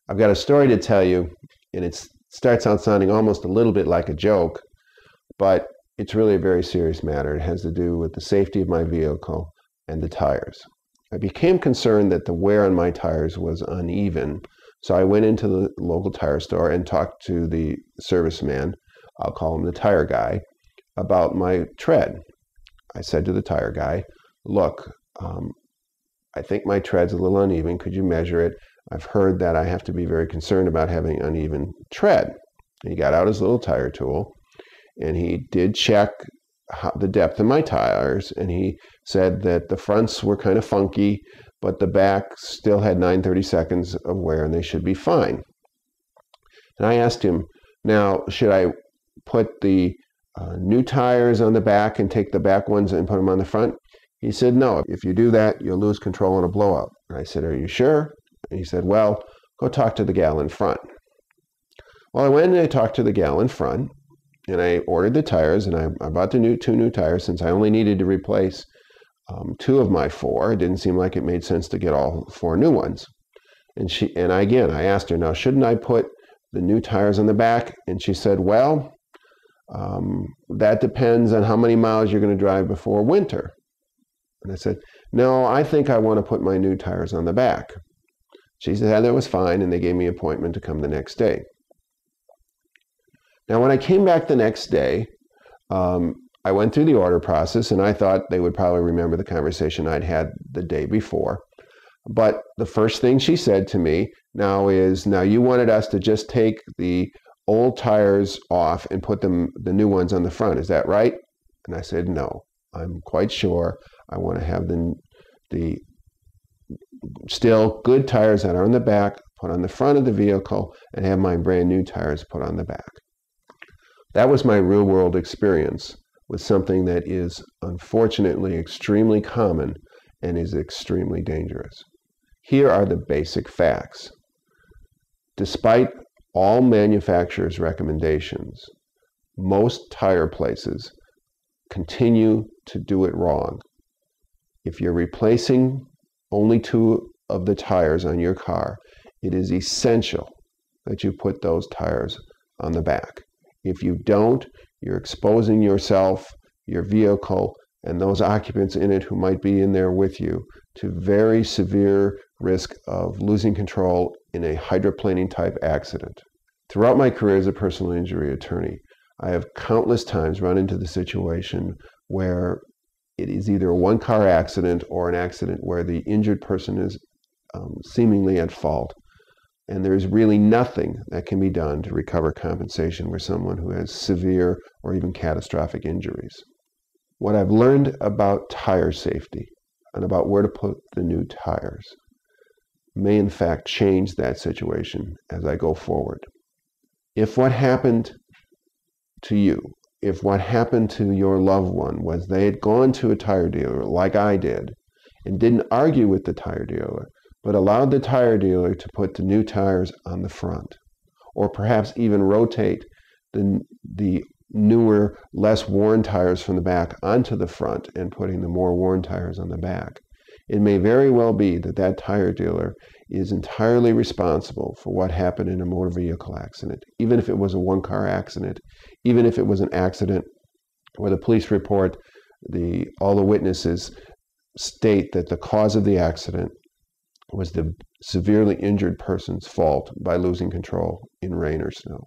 I've got a story to tell you, and it starts out sounding almost a little bit like a joke, but it's really a very serious matter. It has to do with the safety of my vehicle and the tires. I became concerned that the wear on my tires was uneven, so I went into the local tire store and talked to the serviceman, I'll call him the tire guy, about my tread. I said to the tire guy, look, I think my tread's a little uneven. Could you measure it? I've heard that I have to be very concerned about having uneven tread. And he got out his little tire tool, and he did check the depth of my tires, and he said that the fronts were kind of funky, but the back still had 9/32 of wear, and they should be fine. And I asked him, now, should I put the new tires on the back and take the back ones and put them on the front? He said, no, if you do that, you'll lose control in a blowout. And I said, are you sure? And he said, well, go talk to the gal in front. Well, I went and I talked to the gal in front, and I ordered the tires, and I bought the two new tires since I only needed to replace 2 of my 4. It didn't seem like it made sense to get all 4 new ones. And I asked her, now, shouldn't I put the new tires on the back? And she said, well, that depends on how many miles you're going to drive before winter. And I said, no, I think I want to put my new tires on the back. She said, that was fine, and they gave me an appointment to come the next day. Now, when I came back the next day, I went through the order process, and I thought they would probably remember the conversation I'd had the day before. But the first thing she said to me now is, now you wanted us to just take the old tires off and put the new ones on the front. Is that right? And I said, no, I'm quite sure I want to have the still good tires that are on the back put on the front of the vehicle and have my brand new tires put on the back. That was my real world experience with something that is unfortunately extremely common and is extremely dangerous. Here are the basic facts. Despite all manufacturers' recommendations, most tire places continue to do it wrong. If you're replacing only 2 of the tires on your car, it is essential that you put those tires on the back. If you don't, you're exposing yourself, your vehicle, and those occupants in it who might be in there with you to very severe risk of losing control in a hydroplaning type accident. Throughout my career as a personal injury attorney, I have countless times run into the situation where it is either a one-car accident or an accident where the injured person is seemingly at fault, and there's really nothing that can be done to recover compensation for someone who has severe or even catastrophic injuries. What I've learned about tire safety and about where to put the new tires may in fact change that situation as I go forward. If what happened to you, if what happened to your loved one was they had gone to a tire dealer like I did and didn't argue with the tire dealer, but allowed the tire dealer to put the new tires on the front, or perhaps even rotate the newer, less worn tires from the back onto the front and putting the more worn tires on the back, it may very well be that that tire dealer is entirely responsible for what happened in a motor vehicle accident, even if it was a one-car accident, even if it was an accident where the police report, all the witnesses state that the cause of the accident was the severely injured person's fault by losing control in rain or snow.